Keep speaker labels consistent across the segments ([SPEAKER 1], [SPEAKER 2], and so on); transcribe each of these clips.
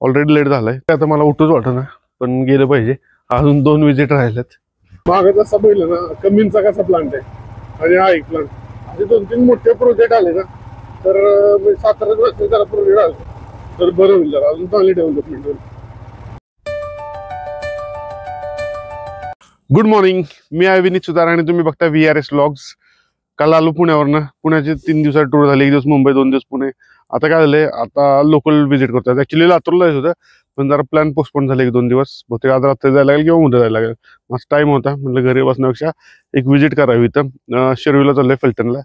[SPEAKER 1] Already late झालाय. आता मला उठूच वाटत ना, पण गेलं पाहिजे. अजून 2 विजिट राहिलेत. मागे जसं पहिलं ना कमींचा कसा प्लांट आहे आणि हा एक प्लांट, असे 2-3 मोठे प्रोजेक्ट आले ना तर 7-8 वर्ष जरा प्रोजेक्ट आले तर बरं होईल, जरा अजून चांगली डेव्हलपमेंट होईल. गुड मॉर्निंग, मी आहे विनीत सुतार आणि तुम्ही बघता VRS व्लॉग्स. काल आलो पुण्यावरनं. पुण्याचे 3 दिवसात टूर झाले. 1 दिवस मुंबई, 2 दिवस पुणे. आता काय झालंय, आता लोकल व्हिजिट करतो. ऍक्च्युली लातूरला जायचं होतं, पण जरा प्लॅन पोस्टपोन झाले 1-2 दिवस. बहुतेक आज रात्री जायला लागेल किंवा उद्या जायला लागेल. मस्त टाइम होता, म्हटलं घरी बसण्यापेक्षा एक व्हिजिट करावी. इथं शिरवीला चाललंय, फलटणला.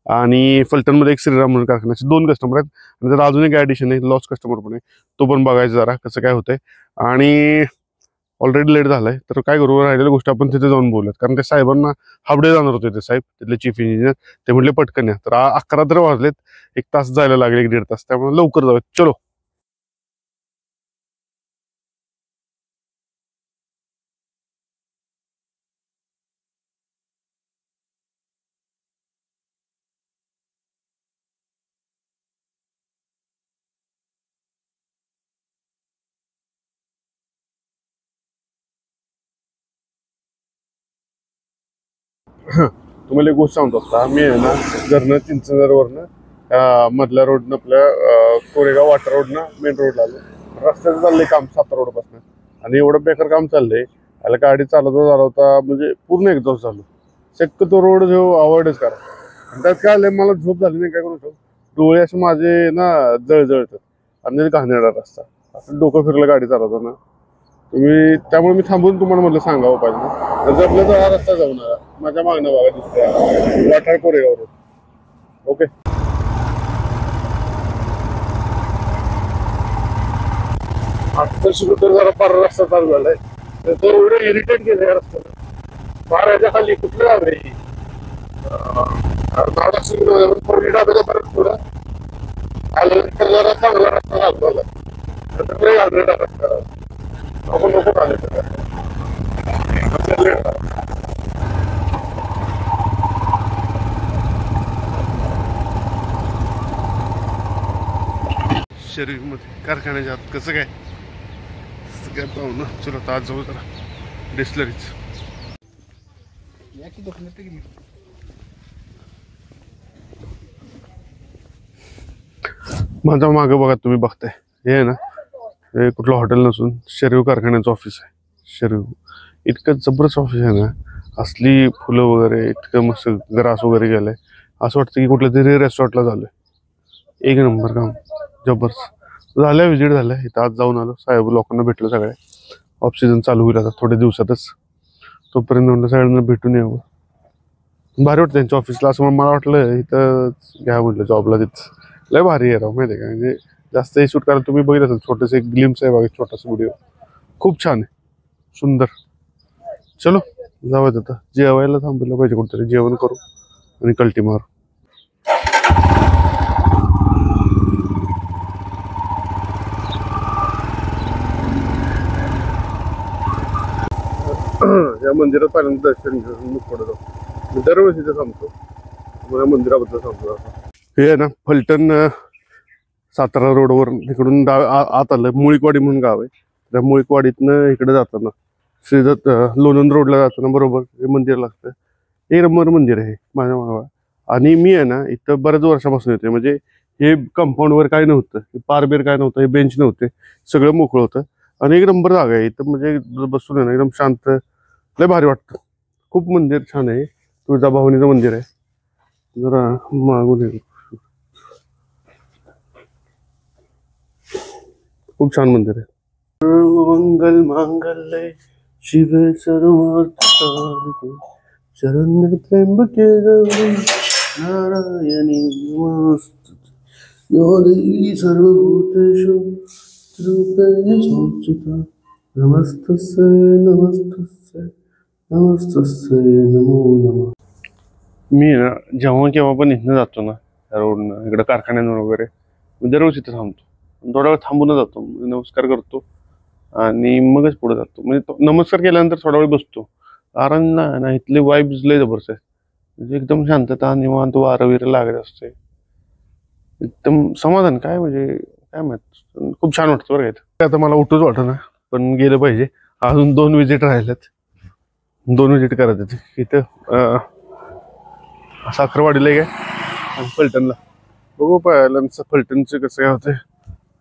[SPEAKER 1] आणि फलटणमध्ये एक श्रीराम म्हणून कारखान्याचे 2 कस्टमर आहेत आणि जरा अजून एक ऍडिशन आहे, लॉस कस्टमर पण आहे. तो पण बघायचा जरा कसं काय होतंय. आणि ऑलरेडी लेट झालाय, तर काय करू, राहिलेल्या गोष्टी आपण तिथे जाऊन बोलूयात. कारण ते साहेबांना हाफडे जाणार होते ते साहेब, तिथले चीफ इंजिनियर. ते म्हटले पटकन या. तर 11 तर वाजलेत, 1 तास जायला लागेल, 1-1.5 तास. त्यामुळे लवकर जाऊयात. चलो. तुम्हाला एक गोष्ट सांगतो. आता मी आहे ना घरनं चिंचनगरवरनं मधल्या रोडनं आपल्या कोरेगाव वाटर रोडनं मेन रोडला आलो. रस्त्याचं चाललंय काम 7 रोडपासून, आणि एवढं बेकार काम चाललंय. याला गाडी चालवता म्हणजे पूर्ण एक्झॉस्ट झालो. शक्यतो रोड जो अवॉइडच करा. आणि त्यात काय आलंय, मला झोप झाली नाही, काय करू शकतो. डोळे असे माझे ना जळजळतात आणि घाणेरडा रस्ता. असं डोकं फिरलं गाडी चालवताना तुम्ही. त्यामुळे मी थांबून तुम्हाला म्हटलं सांगावं पाहिजे. जपलं तर हा रस्ता जाऊ नका. माझ्या मागणं बघा दिसतोय वाठार कोरेगाव रोड. ओके. आता तर जरा फार रस्ता चालू झालाय, तर तो एवढं इरिटेट केलं या रस्त्याला. फार याच्या खाली कुठलं गाव आहे परत पुढं आल्यानंतर जरा चांगला रस्ता चालू झाला. रस्ता आपण नको आले शरीरमध्ये कारखान्याच्या आत कसं काय पाहू ना. चला आता आज जाऊ जरा डिस्लरीच. माझा मागं बघा, तुम्ही बघताय हे आहे ना, हे कुठलं हॉटेल नसून शरीव कारखान्याचं ऑफिस आहे. शरीव इतकं जबरदस्त ऑफिस आहे ना, असली फुलं वगैरे, इतकं मस्त ग्रास वगैरे गेलंय. असं वाटतं की कुठल्या तरी रेस्टॉरंटला झालंय. 1 नंबर काम, जबरदस्त. झालं व्हिजिट झालं इथं. आज जाऊन आलो, साहेब लोकांना भेटलं. सगळे ऑफ सीझन चालू होईल आता थोड्या दिवसातच. तोपर्यंत म्हणलं सगळ्यांना भेटून यावं. भारी वाटतं त्यांच्या ऑफिसला. असं मला वाटलं इथं घ्या म्हटलं जॉबला. तिथं लय भारी आहे राव, माहिती आहे का. म्हणजे जास्त शूट करायला तुम्ही बघितलं असेल, छोटंसं एक ग्लिम्स आहे बघा, छोटासा व्हिडिओ. खूप छान आहे, सुंदर. चलो जाऊयात आता. जेवायला थांबलं पाहिजे कुठतरी, जेवण करू आणि कल्टी मारू. या मंदिरात पहिल्यांदा दर्शन घेऊन पुढे जाऊ. मी दरवर्षी इथे थांबतो, मला मंदिराबद्दल सांगतो. हे आहे ना फलटण सातारा रोडवर इकडून आत आलं. मुळीकवाडी म्हणून गाव आहे. त्या मुळीकवाडीतनं इकडे जाताना श्रीदत्त लोणंद रोडला जाताना बरोबर हे मंदिर लागतं. 1 नंबर मंदिर आहे माझ्या मागा. आणि मी आहे ना इथं बऱ्याच वर्षापासून येते. म्हणजे हे कंपाऊंडवर काय नव्हतं, पारबीर काय नव्हतं, हे बेंच नव्हते, सगळं मोकळं होतं. आणि 1 नंबर जागा आहे इथं. म्हणजे बसून आहे ना एकदम शांत, लय भारी वाटतं. खूप मंदिर छान आहे. तुळजाभवानीचं मंदिर आहे. जरा मागून आहे, खूप छान मंदिर आहे. मंगल मांगल्य शिवे सर्वार्थ साधिके शरण्य त्र्यंबके गौरी नारायणी नमोस्तुते यो देवी सर्वभूतेषु रूपेण संस्थिता नमस्तस्यै नमस्तस्यै नमस्तस्यै नमो नमः. मी ना जेव्हा केव्हा पण इथनं जातो ना, त्या रोडनं इकडं कारखान्यांवर वगैरे, दररोज इथं थांबतो. थोडा वेळ थांबून जातो, नमस्कार करतो आणि मगच पुढे जातो. म्हणजे नमस्कार केल्यानंतर थोडा वेळ बसतो. कारण ना इथले वाईब्स लय जबरदस्त आहे. म्हणजे एकदम शांतता, निवांत, वारं विरं लागत असते. एकदम समाधान. काय म्हणजे काय माहित, खूप छान वाटतं बरं का. आता मला उठूच वाटत ना, पण गेलं पाहिजे. अजून 2 विजिट राहिल्यात, 2 विजिट करायचे इथं. साखरवाडीला काय आणि फलटणला बघू पाहिलं. फलटणचं कसं काय होतंय,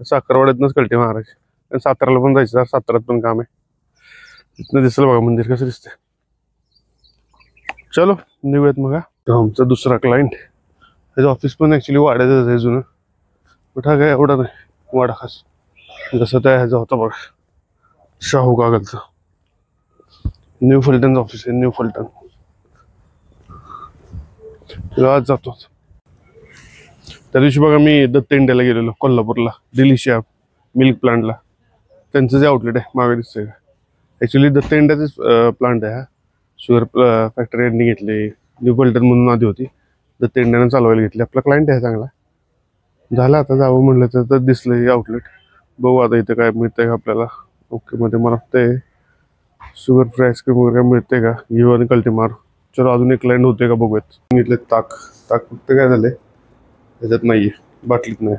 [SPEAKER 1] साखरवाड्यातनंच कळते महाराज. साताराला पण जायचं, साताऱ्यात पण काम आहे. तिथनं दिसलं बघा मंदिर कसं दिसतंय. चलो निघूयात मग. आमचा दुसरा क्लायंट, त्याचं ऑफिस पण ऍक्च्युली वाड्यातच आहे जुनं. कुठं काय एवढा नाही वाडा खास, जसं त्या ह्याचा होता बघा शाहू कागलचं. न्यू फलटणचं ऑफिस आहे, न्यू फलटण. आज जातो. त्या दिवशी बघा मी दत्त इंडियाला गेलेलो कोल्हापूरला, डिलिशिया मिल्क प्लांटला. त्यांचं जे आउटलेट आहे मागे दिसतंय का, ॲक्च्युली दत्त इंडियाचेच प्लांट आहे हा. शुगर फॅक्टरी यांनी घेतली, न्यू फलटण म्हणून आधी होती, दत्त इंडियानं चालवायला घेतली. आपला क्लायंट आहे चांगला. झालं आता जावं म्हणलं तर दिसलं हे आउटलेट. बघू आता इथं काय मिळतंय का आपल्याला. ओके मध्ये मला वाटतंय शुगर फ्री आईस्क्रीम वगैरे काय मिळते का, घेऊ आणि कल्टी मार. चलो अजून एक क्लायंट होते का बघूयात. घेतले ताक फक्त काय झाले त्याच्यात नाहीये, बाटलीत नाही.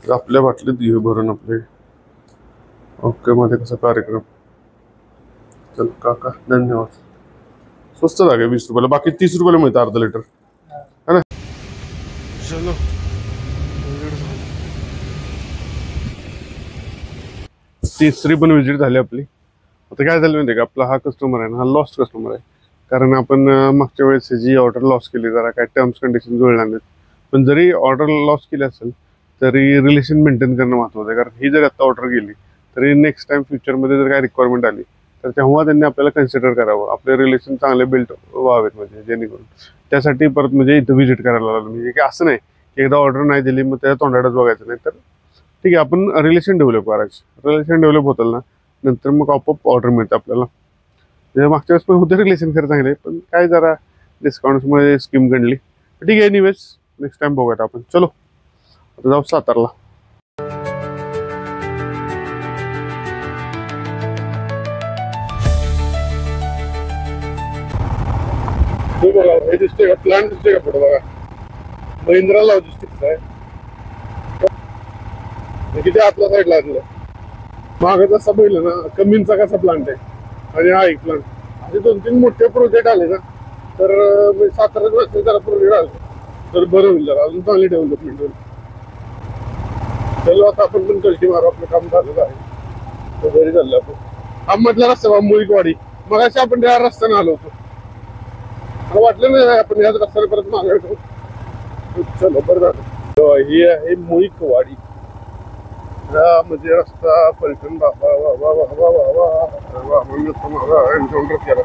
[SPEAKER 1] तर आपल्या बाटलीत घेऊ भरून आपले. ओके मध्ये कसा कार्यक्रम. चल काका धन्यवाद. स्वस्त जागे 20 रुपयाला, बाकी 30 रुपयाला मिळतं अर्धा लिटर है ना. चलो तिसरी पण विजिट झाली आपली. आता काय झालं माहिती का, आपला हा कस्टमर आहे ना, हा लॉस्ट कस्टमर आहे. कारण आपण मागच्या वेळेस जी ऑर्डर लॉस केली, जरा काय टर्म्स कंडिशन जुळल्या नाहीत. पण जरी ऑर्डर लॉस केली असेल तरी रिलेशन मेंटेन करणं महत्त्वाचं आहे. कारण ही जर आता ऑर्डर गेली तरी नेक्स्ट टाइम फ्युचरमध्ये जर काय रिक्वायरमेंट आली तर तेव्हा त्यांनी आपल्याला कन्सिडर करावं. आपले रिलेशन चांगले बिल्ड व्हावेत, म्हणजे जेणेकरून त्यासाठी परत म्हणजे इथं व्हिजिट करायला लागलं. म्हणजे की असं नाही की एकदा ऑर्डर नाही दिली मग त्या तोंडाडच बघायचं नाही. तर ठीक आहे, आपण रिलेशन डेव्हलप करायचं. रिलेशन डेव्हलप होतं ना, नंतर मग आपोआप ऑर्डर मिळतं आपल्याला. म्हणजे मागच्या वेळेस पण होते रिलेशन खरं चांगले, पण काय जरा डिस्काउंट्समुळे स्कीम गणली. ठीक आहे, एनिवेज नेक्स्ट टाइम बघूयात आपण. चलो आता जाऊ सातारला. बघा हे दिसते का, प्लांट दिसते का पुढे बघा, महिंद्रा लॉजिस्टिक्स आहे. किती आतल्या साईडला असलं मागे जसा बघितलं ना, कमींचा कसा प्लांट आहे आणि हा एक प्लांट. असे 2-3 मोठे प्रोजेक्ट आले ना, तर साताऱ्यात जरा प्रोजेक्ट आले तर बरं होईल, जरा अजून चांगली डेव्हलपमेंट होईल. चलो आता आपण पण कल्टी मारू, आपलं काम झालेलं आहे. घरी चाललं आपण. हा मधला रस्ता मुळीकवाडी, मग अशी आपण त्या रस्त्याने आलो होतो. मला वाटलं नाही आपण याच रस्त्याने परत मागे येतो. चलो बरं झालं. ही आहे मुळीकवाडी, म्हणजे रस्ता फलटण. बाबा वा वा वा वा वा वा, माझा एन्काउंटर केला.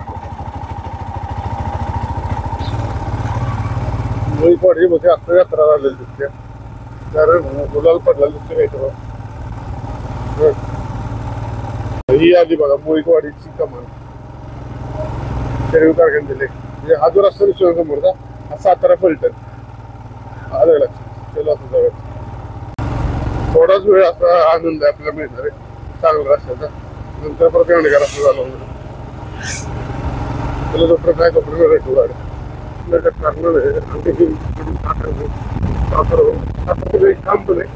[SPEAKER 1] मुळीकवाडी मध्ये आता यात्रा झालेली दिसते, कारण गुलाल पडला दिसते काही. ही आली बघा मुळीकवाडीची कमान, शेरवी कारखाने दिले. म्हणजे हा जो रस्ता दिसतो समोरचा, हा सातारा फलटण आलं लक्षात. चला आता जाऊया. थोडाच वेळ असा आनंद आहे आपल्याला मिळणार आहे चांगला रस्त्याचा, नंतर परत येणे का रस्ता झाला म्हणून त्याला जोपर्यंत काय तोपर्यंत भेटू गाडी टाकणार आहे. एक काम पण आहे,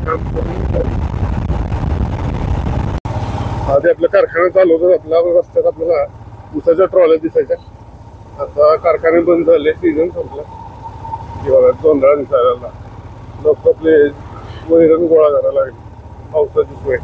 [SPEAKER 1] काम करून आधी आपला कारखाना चालू होता. आपला रस्त्यात आपल्याला उसाच्या ट्रॉल्या दिसायच्या. आता कारखाने बंद झाले, सीझन संपला, किंवा जोंधळा दिसायला. लोक आपले वैरण गोळा करायला लागले पावसाची सोय.